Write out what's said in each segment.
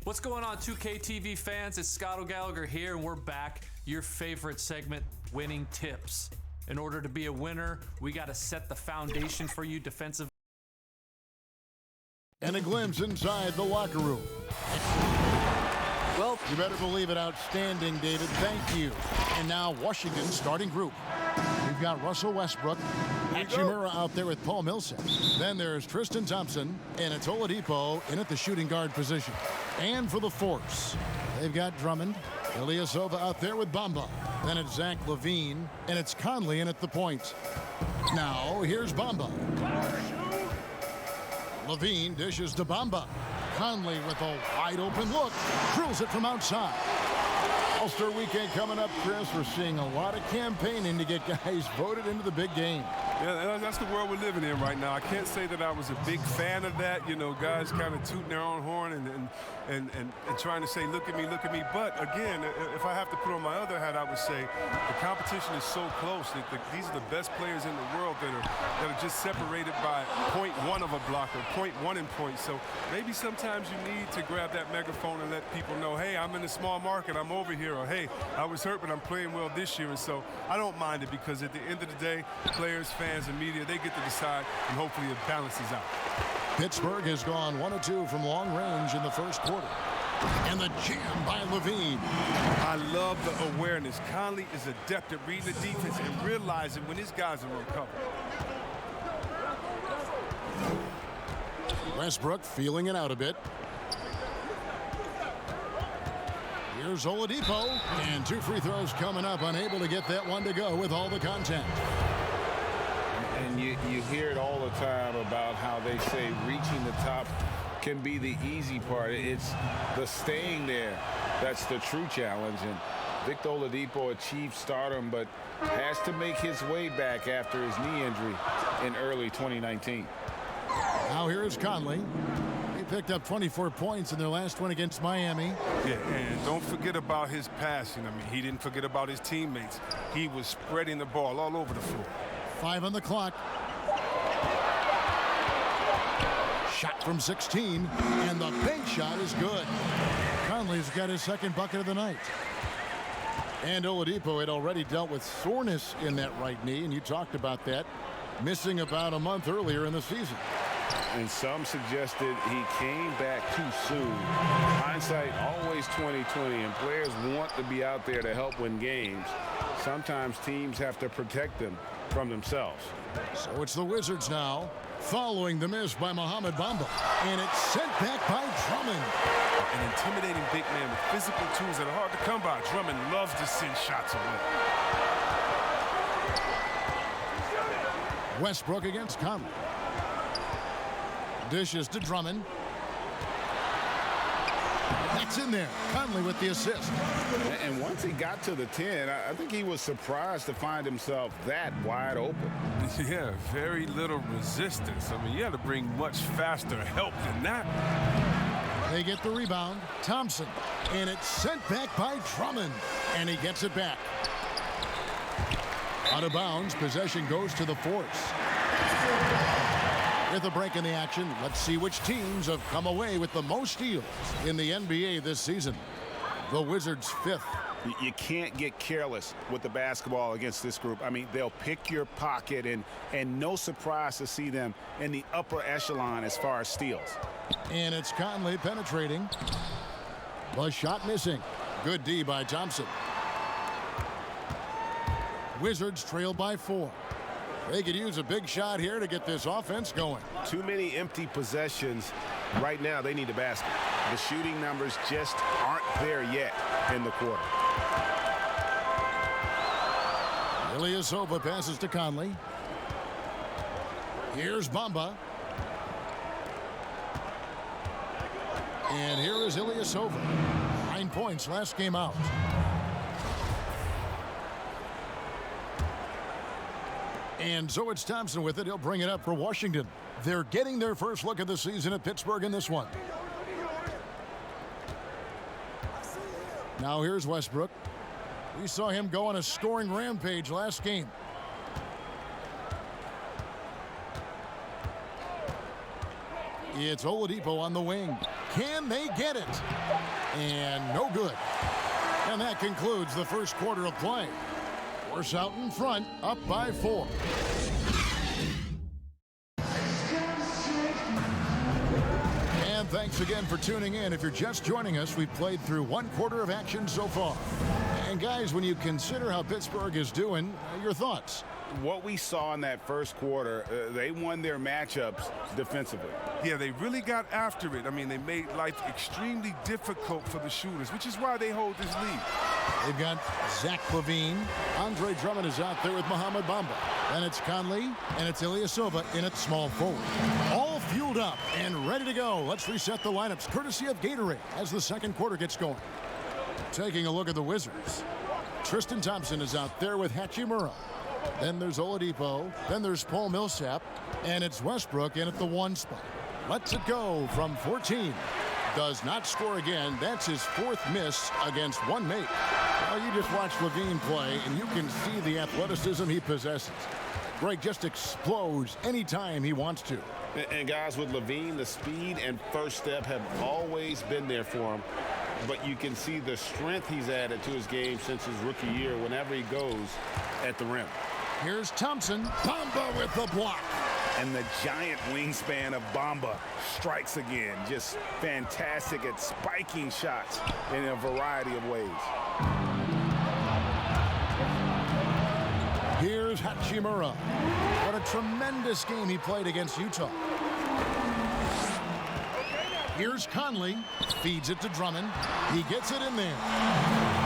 What's going on, 2K TV fans? It's Scott O'Gallagher here, and we're back. Your favorite segment, Winning Tips. In order to be a winner, we got to set the foundation for you defensive. And a glimpse inside the locker room. Well, you better believe it. Outstanding, David. Thank you. And now Washington's starting group. We've got Russell Westbrook, Hachimura out there with Paul Millsap. Then there's Tristan Thompson, and it's Oladipo in at the shooting guard position. And for the Force, they've got Drummond, Ilyasova out there with Bamba. Then it's Zach LaVine, and it's Conley in at the point. Now, here's Bamba. LaVine dishes to Bamba. Conley with a wide-open look, drills it from outside. All-Star Weekend coming up, Chris. We're seeing a lot of campaigning to get guys voted into the big game. Yeah, that's the world we're living in right now. I can't say that I was a big fan of that. You know, guys kind of tooting their own horn and trying to say, look at me, look at me. But, again, if I have to put on my other hat, I would say the competition is so close. These are the best players in the world that are just separated by 0.1 of a block or 0.1 in points. So maybe sometimes you need to grab that megaphone and let people know, hey, I'm in a small market, I'm over here, or hey, I was hurt, but I'm playing well this year. And so I don't mind it because at the end of the day, players, fans, and media, they get to decide, and hopefully it balances out. Pittsburgh has gone 1 of 2 from long range in the first quarter. And the jam by LaVine. I love the awareness. Conley is adept at reading the defense and realizing when his guys are uncovered. Westbrook feeling it out a bit. Here's Oladipo, and 2 free throws coming up, unable to get that one to go with all the contact. And you hear it all the time about how they say reaching the top can be the easy part. It's the staying there that's the true challenge. And Victor Oladipo achieved stardom, but has to make his way back after his knee injury in early 2019. Now here is Conley. He picked up 24 points in their last one against Miami. Yeah, and don't forget about his passing. I mean, he didn't forget about his teammates. He was spreading the ball all over the floor. 5 on the clock. Shot from 16, and the bank shot is good. Conley's got his second bucket of the night. And Oladipo had already dealt with soreness in that right knee, and you talked about that, missing about a month earlier in the season. And some suggested he came back too soon. Hindsight always 20/20, and players want to be out there to help win games. Sometimes teams have to protect them from themselves. So it's the Wizards now, following the miss by Mohamed Bamba, and it's sent back by Drummond. An intimidating big man with physical tools that are hard to come by. Drummond loves to send shots away. Westbrook against Conley. Dishes to Drummond. That's in there. Conley with the assist. And once he got to the 10, I think he was surprised to find himself that wide open. Yeah, very little resistance. I mean, you had to bring much faster help than that. They get the rebound. Thompson. And it's sent back by Drummond. And he gets it back. Out of bounds. Possession goes to the Force. With a break in the action, let's see which teams have come away with the most steals in the NBA this season. The Wizards 5th. You can't get careless with the basketball against this group. I mean, they'll pick your pocket, and no surprise to see them in the upper echelon as far as steals. And it's Conley penetrating. The shot missing. Good D by Thompson. Wizards trail by 4. They could use a big shot here to get this offense going. Too many empty possessions. Right now, they need a basket. The shooting numbers just aren't there yet in the quarter. Ilyasova passes to Conley. Here's Bamba. And here is Ilyasova. 9 points last game out. And so it's Thompson with it. He'll bring it up for Washington. They're getting their first look at the season at Pittsburgh in this one. Now here's Westbrook. We saw him go on a scoring rampage last game. It's Oladipo on the wing. Can they get it? And no good. And that concludes the first quarter of play. Force out in front, up by 4. And thanks again for tuning in. If you're just joining us, we've played through one quarter of action so far. And guys, when you consider how Pittsburgh is doing, your thoughts? What we saw in that first quarter, they won their matchups defensively. Yeah, they really got after it. I mean, they made life extremely difficult for the shooters, which is why they hold this lead. They've got Zach LaVine. Andre Drummond is out there with Mohamed Bamba. And it's Conley, and it's Ilyasova in at small forward. All fueled up and ready to go. Let's reset the lineups, courtesy of Gatorade, as the second quarter gets going. Taking a look at the Wizards. Tristan Thompson is out there with Hachimura. Then there's Oladipo. Then there's Paul Millsap. And it's Westbrook in at the 1 spot. Lets it go from 14. Does not score again. That's his 4th miss against one mate. Well, you just watch LaVine play, and you can see the athleticism he possesses. Greg just explodes anytime he wants to. And guys, with LaVine, the speed and first step have always been there for him. But you can see the strength he's added to his game since his rookie year whenever he goes at the rim. Here's Thompson. Bamba with the block. And the giant wingspan of Bamba strikes again. Just fantastic at spiking shots in a variety of ways. Here's Hachimura. What a tremendous game he played against Utah. Here's Conley. Feeds it to Drummond. He gets it in there.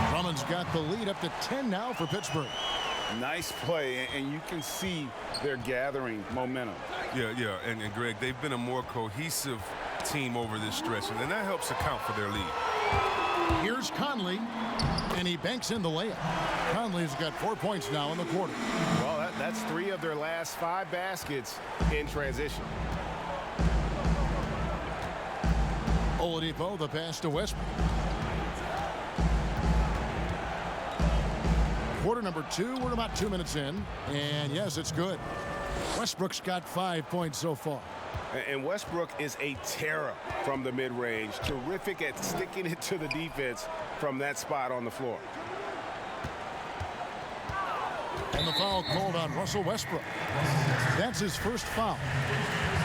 Drummond's got the lead up to 10 now for Pittsburgh. Nice play, and you can see they're gathering momentum. Yeah, and Greg, they've been a more cohesive team over this stretch, and that helps account for their lead. Here's Conley, and he banks in the layup. Conley's got 4 points now in the quarter. Well, that's 3 of their last 5 baskets in transition. Oladipo, the pass to Westbrook. Quarter number 2, we're about 2 minutes in, and yes, it's good. Westbrook's got 5 points so far. And Westbrook is a terror from the mid-range. Terrific at sticking it to the defense from that spot on the floor. And the foul called on Russell Westbrook. That's his first foul.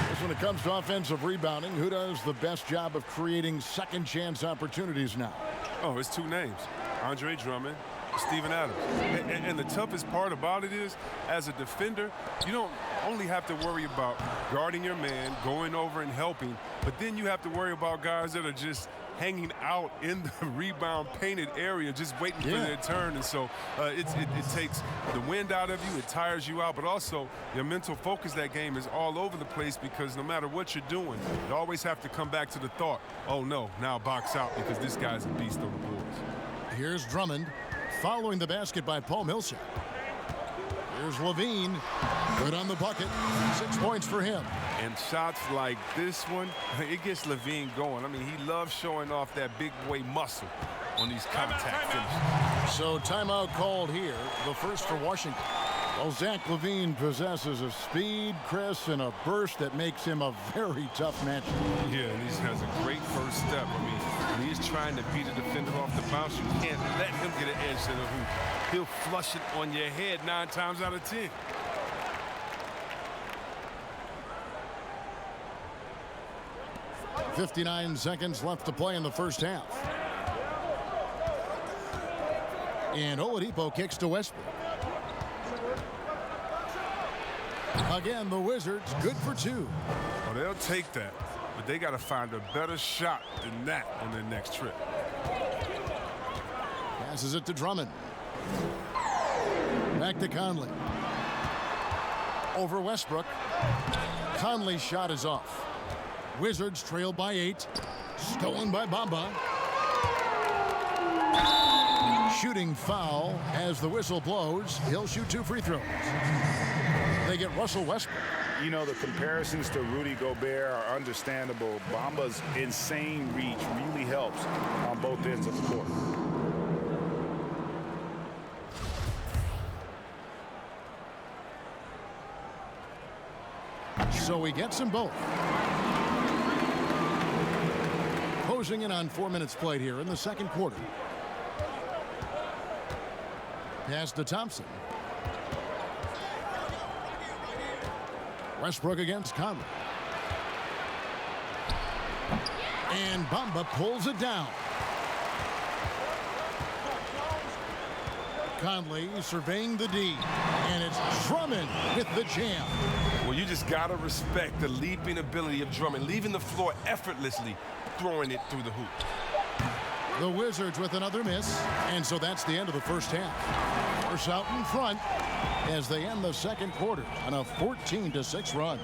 Just when it comes to offensive rebounding, who does the best job of creating second chance opportunities now? Oh, it's 2 names. Andre Drummond, Steven Adams. And the toughest part about it is, as a defender, you don't only have to worry about guarding your man, going over and helping, but then you have to worry about guys that are just hanging out in the rebound painted area, just waiting for their turn. And so it takes the wind out of you, it tires you out, but also your mental focus that game is all over the place, because no matter what you're doing, you always have to come back to the thought, oh no, now box out, because this guy's a beast on the boards. Here's Drummond, following the basket by Paul Millsap. Here's LaVine, good on the bucket, 6 points for him. And shots like this one, it gets LaVine going. I mean, he loves showing off that big boy muscle on these contact finishes. So timeout called here, the first for Washington. Well, Zach LaVine possesses a speed, Chris, and a burst that makes him a very tough match. Yeah, and he has a great first step. I mean, when he's trying to beat a defender off the bounce, you can't let him get an edge to the hoop. He'll flush it on your head 9 times out of 10. .59 seconds left to play in the first half. And Oladipo kicks to Westbrook. Again, the Wizards good for 2. Well, they'll take that, but they got to find a better shot than that on their next trip. Passes it to Drummond. Back to Conley. Over Westbrook. Conley's shot is off. Wizards trail by 8. Stolen by Bamba. Shooting foul as the whistle blows. He'll shoot 2 free throws. They get Russell Westbrook. You know, the comparisons to Rudy Gobert are understandable. Bamba's insane reach really helps on both ends of the court. So he gets them both. Closing in on 4 minutes played here in the second quarter. Pass to Thompson. Westbrook against Conley. And Bamba pulls it down. Conley surveying the D. And it's Drummond with the jam. Well, you just got to respect the leaping ability of Drummond, leaving the floor effortlessly, throwing it through the hoop. The Wizards with another miss. And so that's the end of the first half. Force out in front as they end the second quarter on a 14-6 run.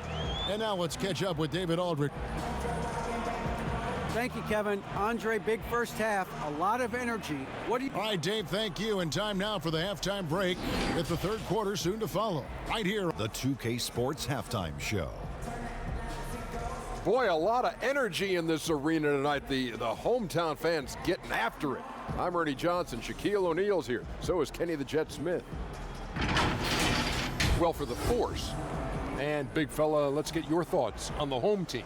And now let's catch up with David Aldridge. Thank you, Kevin. Andre, big first half, a lot of energy. What do you... All right, Dave, thank you. And time now for the halftime break with the third quarter soon to follow. Right here. The 2K Sports Halftime Show. Boy, a lot of energy in this arena tonight. The hometown fans getting after it. I'm Ernie Johnson. Shaquille O'Neal's here. So is Kenny the Jet Smith. Well, for the Force. And, big fella, let's get your thoughts on the home team.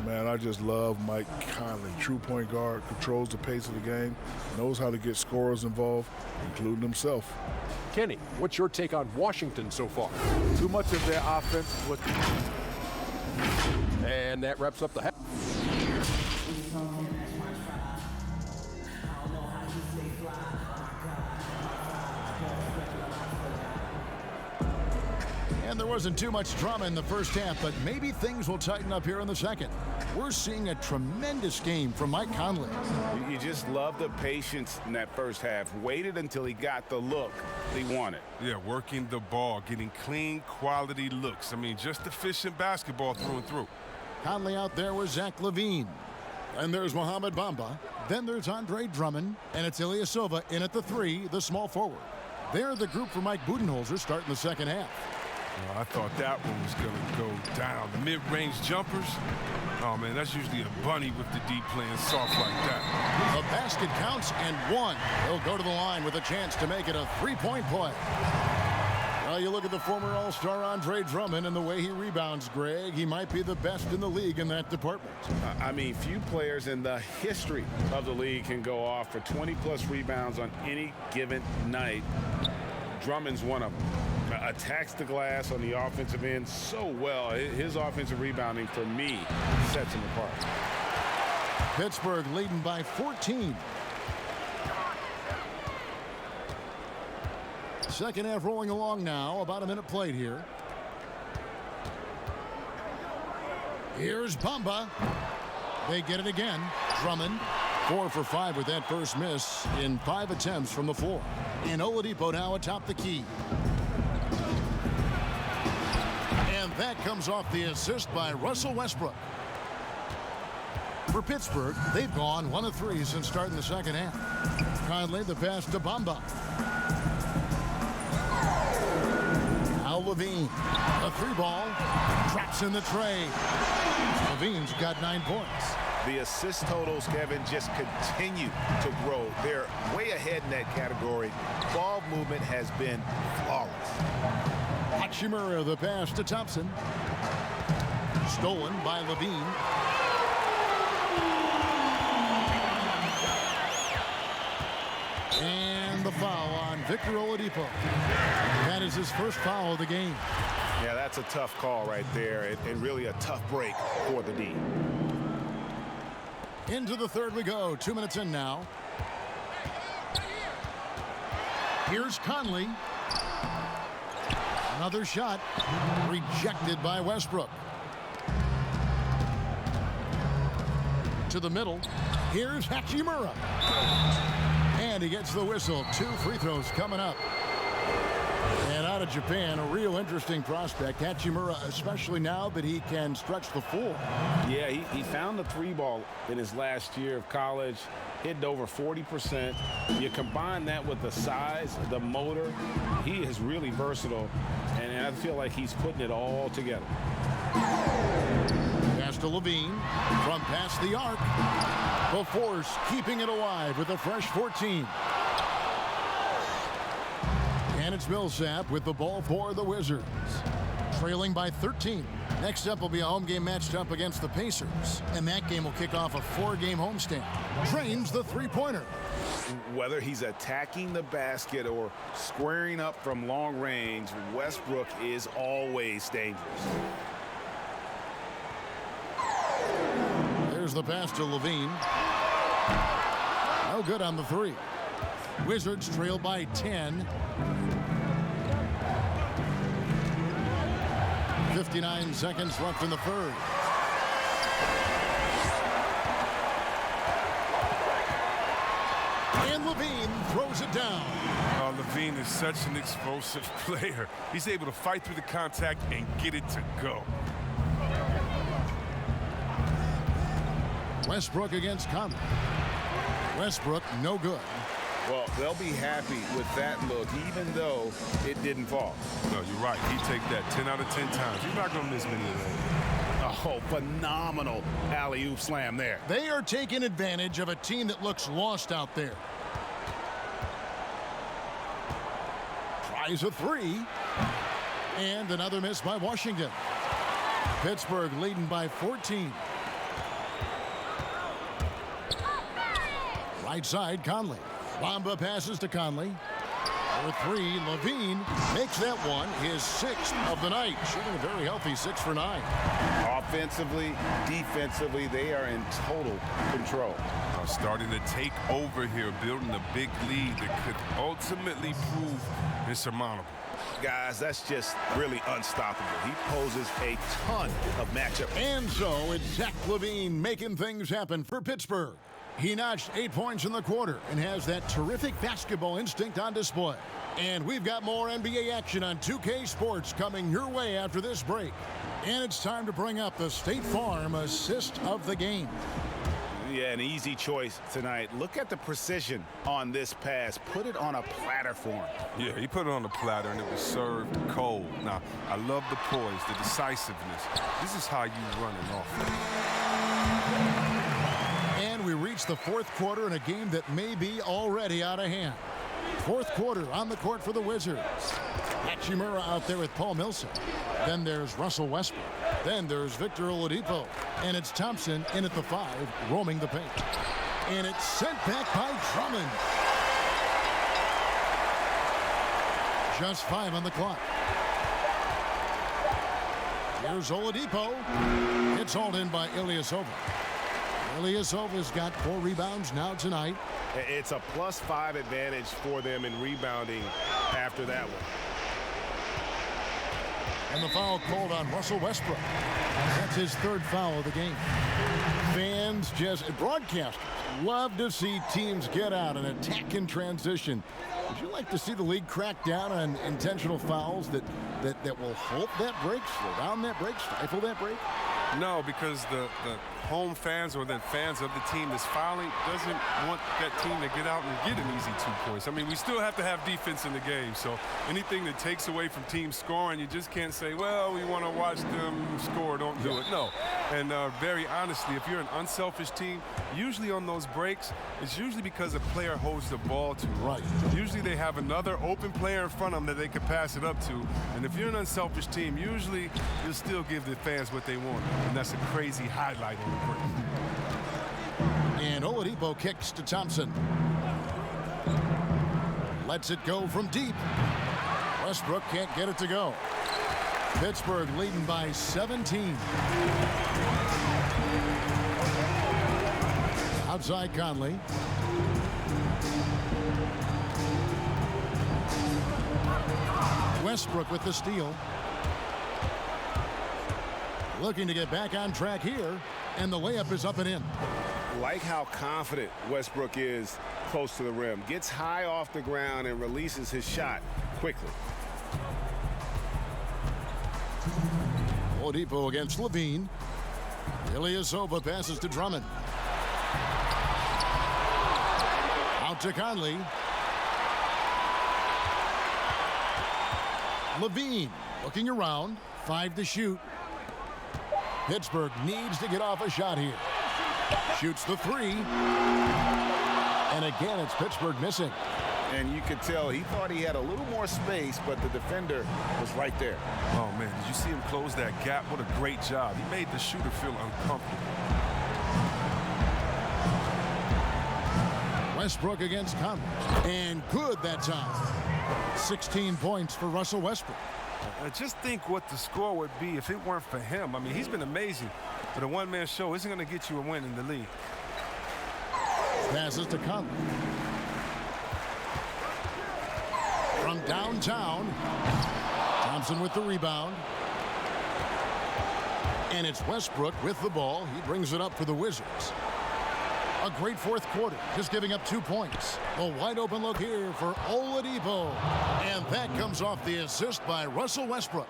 Man, I just love Mike Conley. True point guard, controls the pace of the game, knows how to get scorers involved, including himself. Kenny, what's your take on Washington so far? Too much of their offense. And that wraps up the half. And there wasn't too much drama in the first half, but maybe things will tighten up here in the second. We're seeing a tremendous game from Mike Conley. You just love the patience in that first half. Waited until he got the look he wanted. Yeah, working the ball, getting clean, quality looks. I mean, just efficient basketball through and through. Conley out there with Zach LaVine. And there's Mohamed Bamba. Then there's Andre Drummond. And it's Ilyasova in at the 3, the small forward. They're the group for Mike Budenholzer starting the second half. I thought that one was going to go down. The mid-range jumpers, oh, man, that's usually a bunny with the deep playing soft like that. The basket counts and one. He'll go to the line with a chance to make it a three-point play. Well, you look at the former All-Star Andre Drummond and the way he rebounds, Greg. He might be the best in the league in that department. I mean, few players in the history of the league can go off for 20-plus rebounds on any given night. Drummond's one of them. Attacks the glass on the offensive end so well. His offensive rebounding, for me, sets him apart. Pittsburgh leading by 14. Second half rolling along now. About a minute played here. Here's Bamba. They get it again. Drummond, 4 for 5 with that first miss in 5 attempts from the floor. And Oladipo now atop the key. And that comes off the assist by Russell Westbrook. For Pittsburgh, they've gone 1 of 3 since starting the second half. Conley, the pass to Bamba. Now LaVine, a 3-ball, drops in the tray. LaVine's got 9 points. The assist totals, Kevin, just continue to grow. They're way ahead in that category. Ball movement has been flawless. Hachimura, the pass to Thompson. Stolen by LaVine. And the foul on Victor Oladipo. That is his first foul of the game. Yeah, that's a tough call right there, and really a tough break for the D. Into the third we go. 2 minutes in now. Here's Conley. Another shot rejected by Westbrook. To the middle. Here's Hachimura. And he gets the whistle. 2 free throws coming up. And out of Japan, a real interesting prospect. Hachimura, especially now that he can stretch the floor. Yeah, he found the 3-ball in his last year of college, hitting over 40%. You combine that with the size, the motor, he is really versatile, and I feel like he's putting it all together. Pass to LaVine from past the arc. The Force keeping it alive with a fresh 14. And it's Millsap with the ball for the Wizards. trailing by 13. Next up will be a home game matched up against the Pacers, and that game will kick off a 4-game homestand. Drains the three-pointer. Whether he's attacking the basket or squaring up from long range, Westbrook is always dangerous. There's the pass to Levine. No good on the three. Wizards trail by 10. 59 seconds left in the third. And Levine throws it down. Oh, Levine is such an explosive player. He's able to fight through the contact and get it to go. Westbrook against Conley. Westbrook, no good. Well, they'll be happy with that look, even though it didn't fall. No, you're right. He'd take that 10 out of 10 times. He's not going to miss many of those. Oh, phenomenal alley-oop slam there. They are taking advantage of a team that looks lost out there. Tries a three. And another miss by Washington. Pittsburgh leading by 14. Right side, Conley. Bamba passes to Conley. For three, Levine makes that one his 6th of the night. Shooting a very healthy 6 for 9. Offensively, defensively, they are in total control. Starting to take over here, building a big lead that could ultimately prove insurmountable. Guys, that's just really unstoppable. He poses a ton of matchup. And so it's Zach LaVine making things happen for Pittsburgh. He notched 8 points in the quarter and has that terrific basketball instinct on display. And we've got more NBA action on 2K Sports coming your way after this break. And it's time to bring up the State Farm assist of the game. Yeah, an easy choice tonight. Look at the precision on this pass. Put it on a platter for him. Yeah, he put it on the platter, and it was served cold. Now, I love the poise, the decisiveness. This is how you run an offense. And we reach the fourth quarter in a game that may be already out of hand. Fourth quarter on the court for the Wizards. Hachimura out there with Paul Millsap. Then there's Russell Westbrook. Then there's Victor Oladipo. And it's Thompson in at the 5, roaming the paint. And it's sent back by Drummond. Just 5 on the clock. Here's Oladipo. It's hauled in by Ilyasova. Ilyasova's got 4 rebounds now tonight. It's a +5 advantage for them in rebounding after that one. And the foul called on Russell Westbrook. That's his 3rd foul of the game. Fans, broadcasters love to see teams get out and attack in transition. Would you like to see the league crack down on intentional fouls that will halt that break, slow down that break, stifle that break? No, because the home fans or the fans of the team that's fouling doesn't want that team to get out and get an easy 2 points. I mean, we still have to have defense in the game, so anything that takes away from teams scoring, you just can't say, well, we want to watch them score, don't do it. No, and very honestly, if you're an unselfish team, usually on those breaks, it's usually because a player holds the ball too right. Usually they have another open player in front of them that they could pass it up to, and if you're an unselfish team, usually you'll still give the fans what they want. And that's a crazy highlight on the break. And Oladipo kicks to Thompson. Lets it go from deep. Westbrook can't get it to go. Pittsburgh leading by 17. Outside Conley. Westbrook with the steal. Looking to get back on track here, and the layup is up and in. Like how confident Westbrook is close to the rim. Gets high off the ground and releases his shot quickly. Oladipo against Levine. Ilyasova passes to Drummond. Out to Conley. Levine looking around. 5 to shoot. Pittsburgh needs to get off a shot here. Shoots the 3. And again, it's Pittsburgh missing. And you could tell he thought he had a little more space, but the defender was right there. Oh, man, did you see him close that gap? What a great job. He made the shooter feel uncomfortable. Westbrook against Conley. And good that time. 16 points for Russell Westbrook. Just think what the score would be if it weren't for him. I mean, he's been amazing, but a one-man show isn't going to get you a win in the league. Passes to Conley. From downtown, Thompson with the rebound. And it's Westbrook with the ball. He brings it up for the Wizards. A great fourth quarter, just giving up 2 points. A wide open look here for Oladipo. And that comes off the assist by Russell Westbrook.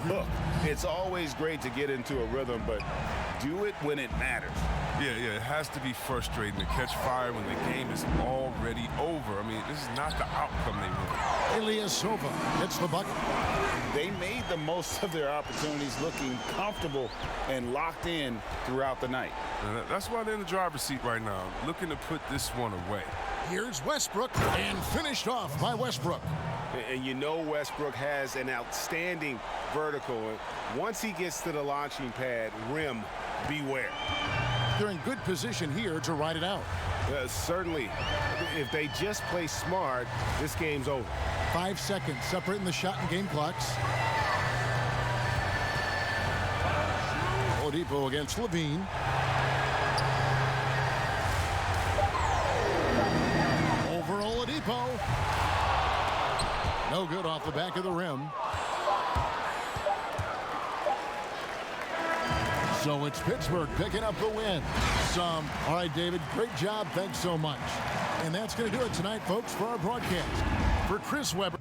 Look, it's always great to get into a rhythm, but do it when it matters. Yeah, it has to be frustrating to catch fire when the game is already over. I mean, this is not the outcome they want. Ilyasova hits the bucket. They made the most of their opportunities, looking comfortable and locked in throughout the night. And that's why they're in the driver's seat right now, looking to put this one away. Here's Westbrook, and finished off by Westbrook. And you know Westbrook has an outstanding vertical. Once he gets to the launching pad, rim, beware. They're in good position here to ride it out. Certainly, if they just play smart, this game's over. 5 seconds separating the shot and game clocks. Oladipo against Levine. Over Oladipo. No good off the back of the rim. So it's Pittsburgh picking up the win. All right, David, great job. Thanks so much. And that's going to do it tonight, folks, for our broadcast. For Chris Webber.